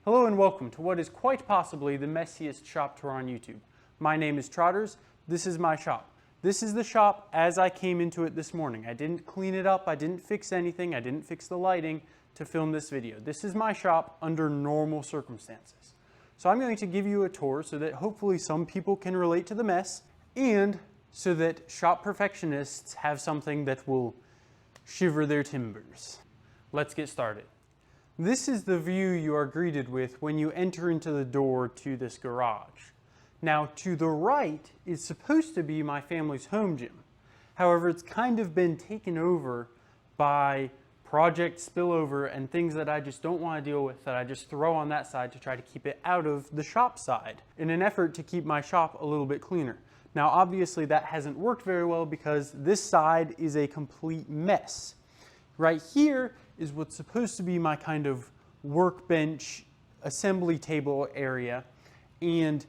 Hello and welcome to what is quite possibly the messiest shop tour on YouTube. My name is Trotters. This is my shop. This is the shop as I came into it this morning. I didn't clean it up, I didn't fix anything, I didn't fix the lighting to film this video. This is my shop under normal circumstances. So I'm going to give you a tour so that hopefully some people can relate to the mess and so that shop perfectionists have something that will shiver their timbers. Let's get started. This is the view you are greeted with when you enter into the door to this garage. Now, to the right is supposed to be my family's home gym. However, it's kind of been taken over by project spillover and things that I just don't want to deal with that I just throw on that side to try to keep it out of the shop side in an effort to keep my shop a little bit cleaner. Now, obviously that hasn't worked very well because this side is a complete mess. Right here is what's supposed to be my kind of workbench assembly table area, and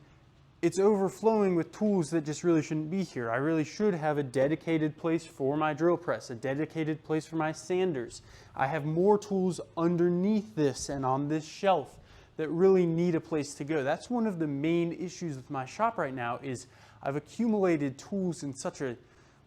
it's overflowing with tools that just really shouldn't be here. I really should have a dedicated place for my drill press, a dedicated place for my sanders. I have more tools underneath this and on this shelf that really need a place to go. That's one of the main issues with my shop right now is I've accumulated tools in such a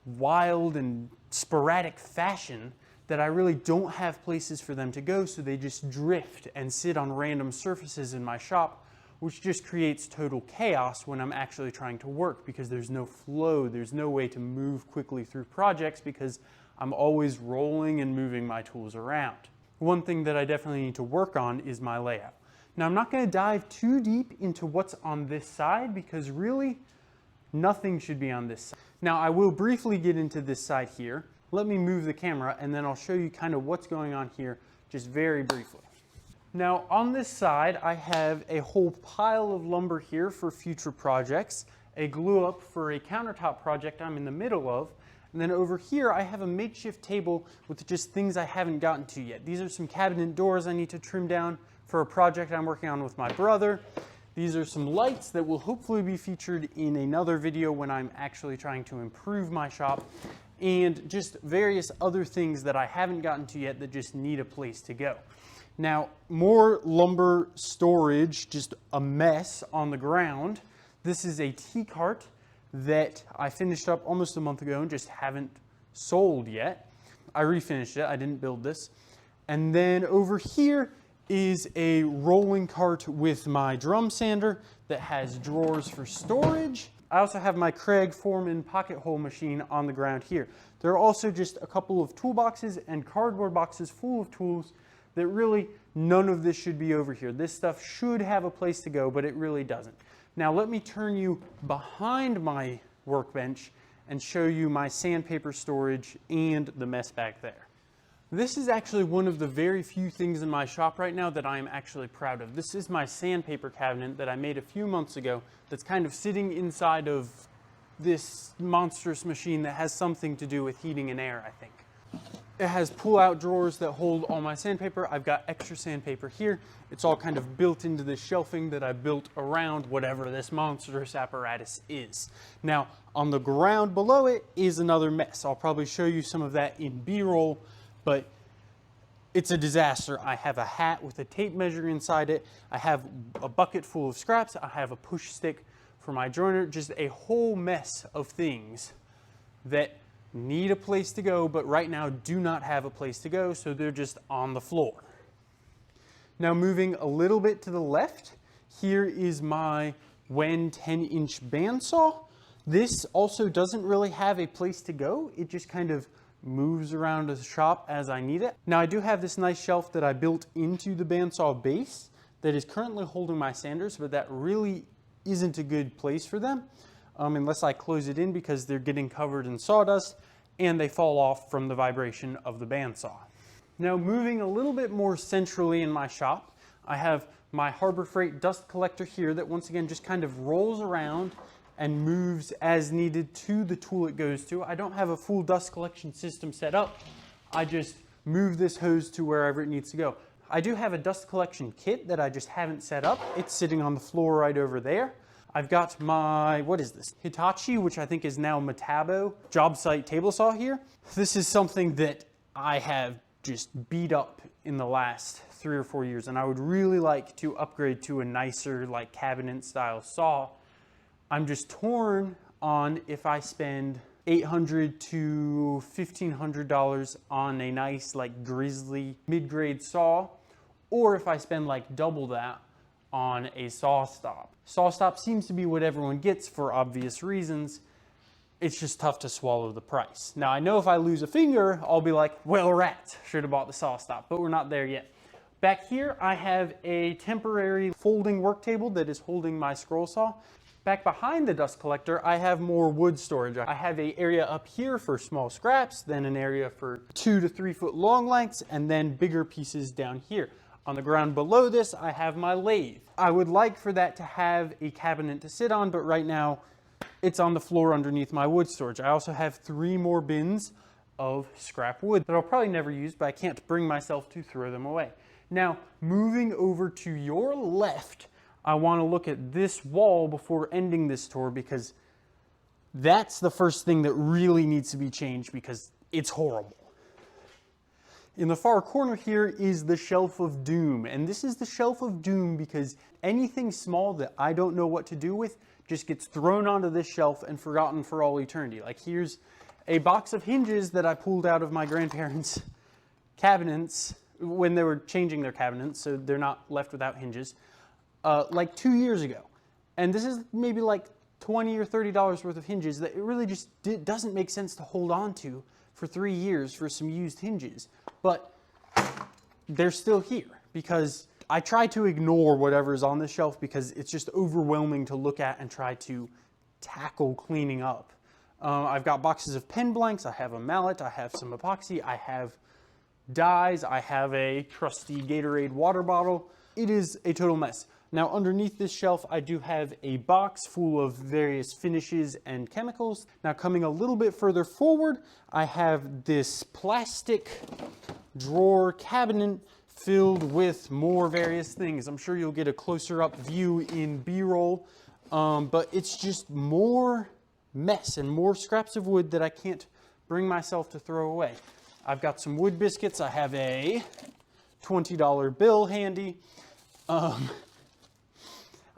wild and sporadic fashion that I really don't have places for them to go, so they just drift and sit on random surfaces in my shop, which just creates total chaos when I'm actually trying to work because there's no flow, there's no way to move quickly through projects because I'm always rolling and moving my tools around. One thing that I definitely need to work on is my layout. Now, I'm not going to dive too deep into what's on this side because really nothing should be on this side. Now, I will briefly get into this side here. Let me move the camera and then I'll show you kind of what's going on here just very briefly. Now, on this side, I have a whole pile of lumber here for future projects, a glue up for a countertop project I'm in the middle of, and then over here I have a makeshift table with just things I haven't gotten to yet. These are some cabinet doors I need to trim down for a project I'm working on with my brother. These are some lights that will hopefully be featured in another video when I'm actually trying to improve my shop, and just various other things that I haven't gotten to yet that just need a place to go. Now, more lumber storage, just a mess on the ground. This is a T-cart that I finished up almost a month ago and just haven't sold yet. I refinished it, I didn't build this. And then over here is a rolling cart with my drum sander that has drawers for storage. I also have my Craig Foreman pocket hole machine on the ground here. There are also just a couple of toolboxes and cardboard boxes full of tools that really none of this should be over here. This stuff should have a place to go, but it really doesn't. Now let me turn you behind my workbench and show you my sandpaper storage and the mess back there. This is actually one of the very few things in my shop right now that I am actually proud of. This is my sandpaper cabinet that I made a few months ago that's kind of sitting inside of this monstrous machine that has something to do with heating and air, I think. It has pull-out drawers that hold all my sandpaper. I've got extra sandpaper here. It's all kind of built into the shelving that I built around whatever this monstrous apparatus is. Now, on the ground below it is another mess. I'll probably show you some of that in B-roll, but it's a disaster. I have a hat with a tape measure inside it. I have a bucket full of scraps. I have a push stick for my joiner. Just a whole mess of things that need a place to go, but right now do not have a place to go, so they're just on the floor. Now moving a little bit to the left, here is my Wen 10-inch bandsaw. This also doesn't really have a place to go. It just kind of moves around the shop as I need it. Now I do have this nice shelf that I built into the bandsaw base that is currently holding my sanders, but that really isn't a good place for them unless I close it in because they're getting covered in sawdust and they fall off from the vibration of the bandsaw. Now moving a little bit more centrally in my shop, I have my Harbor Freight dust collector here that once again just kind of rolls around and moves as needed to the tool it goes to. I don't have a full dust collection system set up. I just move this hose to wherever it needs to go. I do have a dust collection kit that I just haven't set up. It's sitting on the floor right over there. I've got my, what is this? Hitachi, which I think is now Metabo job site table saw here. This is something that I have just beat up in the last 3 or 4 years, and I would really like to upgrade to a nicer, like cabinet style saw. I'm just torn on if I spend $800 to $1,500 on a nice like grizzly mid-grade saw, or if I spend like double that on a saw stop. Saw stop seems to be what everyone gets for obvious reasons. It's just tough to swallow the price. Now I know if I lose a finger, I'll be like, well, rats, should have bought the saw stop, but we're not there yet. Back here, I have a temporary folding work table that is holding my scroll saw. Back behind the dust collector, I have more wood storage. I have an area up here for small scraps, then an area for 2 to 3 foot long lengths, and then bigger pieces down here. On the ground below this, I have my lathe. I would like for that to have a cabinet to sit on, but right now it's on the floor underneath my wood storage. I also have 3 more bins of scrap wood that I'll probably never use, but I can't bring myself to throw them away. Now, moving over to your left, I want to look at this wall before ending this tour, because that's the first thing that really needs to be changed because it's horrible. In the far corner here is the Shelf of Doom, and this is the Shelf of Doom because anything small that I don't know what to do with just gets thrown onto this shelf and forgotten for all eternity. Like here's a box of hinges that I pulled out of my grandparents' cabinets when they were changing their cabinets, so they're not left without hinges, like 2 years ago. And this is maybe like $20 or $30 worth of hinges that it really just doesn't make sense to hold on to for 3 years for some used hinges. But they're still here because I try to ignore whatever's on the shelf because it's just overwhelming to look at and try to tackle cleaning up. I've got boxes of pen blanks, I have a mallet, I have some epoxy, I have dyes, I have a trusty Gatorade water bottle. It is a total mess. Now underneath this shelf, I do have a box full of various finishes and chemicals. Now coming a little bit further forward, I have this plastic drawer cabinet filled with more various things. I'm sure you'll get a closer up view in B-roll, but it's just more mess and more scraps of wood that I can't bring myself to throw away. I've got some wood biscuits. I have a $20 bill handy.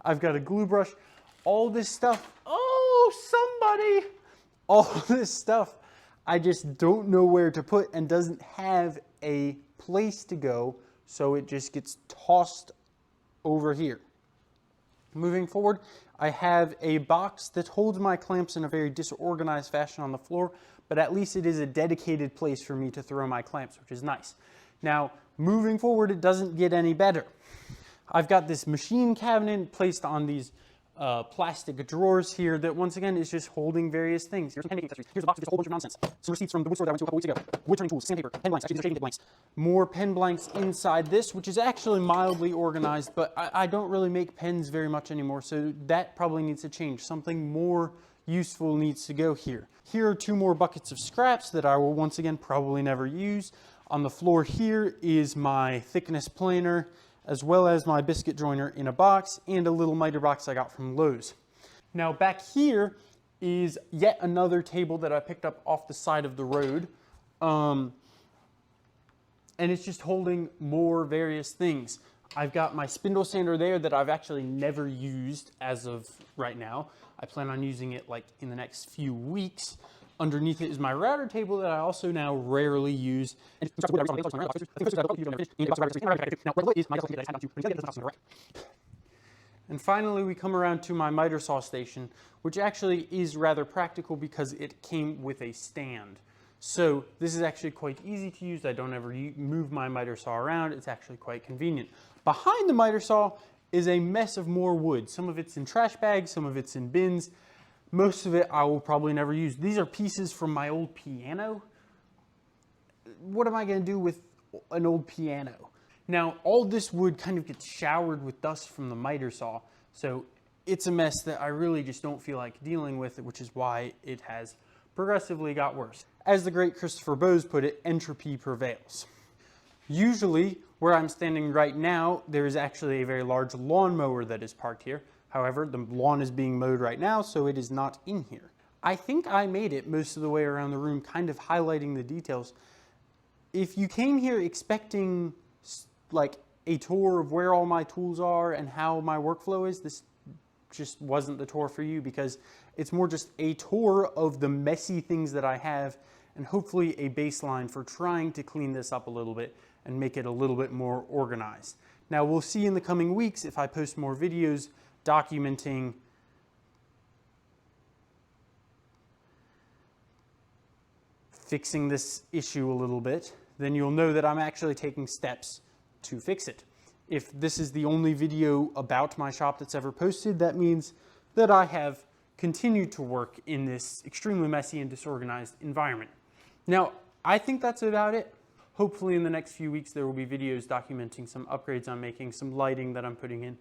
I've got a glue brush. All this stuff, oh, somebody! All this stuff I just don't know where to put and doesn't have a place to go, so it just gets tossed over here. Moving forward, I have a box that holds my clamps in a very disorganized fashion on the floor, but at least it is a dedicated place for me to throw my clamps, which is nice. Now, moving forward, it doesn't get any better. I've got this machine cabinet placed on these plastic drawers here that once again is just holding various things. Here's some pen accessories. Here's a box of just a whole bunch of nonsense. Some receipts from the wood store that I went to a couple weeks ago. Wood turning tools, sandpaper, pen blanks. Actually, these are shading blanks. More pen blanks inside this, which is actually mildly organized, but I don't really make pens very much anymore, so that probably needs to change. Something more useful needs to go here. Here are 2 more buckets of scraps that I will once again probably never use. On the floor here is my thickness planer, as well as my biscuit joiner in a box and a little miter box I got from Lowe's. Now back here is yet another table that I picked up off the side of the road. And it's just holding more various things. I've got my spindle sander there that I've actually never used as of right now. I plan on using it like in the next few weeks. Underneath it is my router table that I also now rarely use. And finally, we come around to my miter saw station, which actually is rather practical because it came with a stand. So this is actually quite easy to use. I don't ever move my miter saw around. It's actually quite convenient. Behind the miter saw is a mess of more wood. Some of it's in trash bags, some of it's in bins. Most of it I will probably never use. These are pieces from my old piano. What am I going to do with an old piano? Now, all this wood kind of gets showered with dust from the miter saw, so it's a mess that I really just don't feel like dealing with, which is why it has progressively got worse. As the great Christopher Bose put it, entropy prevails. Usually, where I'm standing right now, there is actually a very large lawnmower that is parked here. However, the lawn is being mowed right now, so it is not in here. I think I made it most of the way around the room, kind of highlighting the details. If you came here expecting like a tour of where all my tools are and how my workflow is, this just wasn't the tour for you, because it's more just a tour of the messy things that I have, and hopefully a baseline for trying to clean this up a little bit and make it a little bit more organized. Now we'll see in the coming weeks if I post more videos documenting fixing this issue a little bit, then you'll know that I'm actually taking steps to fix it. If this is the only video about my shop that's ever posted, that means that I have continued to work in this extremely messy and disorganized environment. Now, I think that's about it. Hopefully in the next few weeks there will be videos documenting some upgrades I'm making, some lighting that I'm putting in,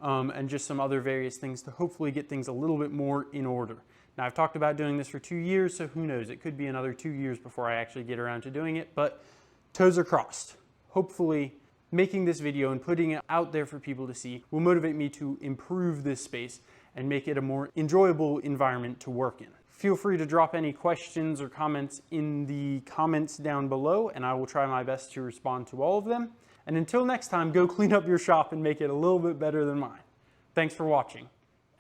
and just some other various things to hopefully get things a little bit more in order. Now, I've talked about doing this for 2 years, so who knows? It could be another 2 years before I actually get around to doing it, but toes are crossed. Hopefully, making this video and putting it out there for people to see will motivate me to improve this space and make it a more enjoyable environment to work in. Feel free to drop any questions or comments in the comments down below, and I will try my best to respond to all of them. And until next time, go clean up your shop and make it a little bit better than mine. Thanks for watching.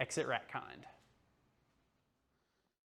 Exit Rat Kind.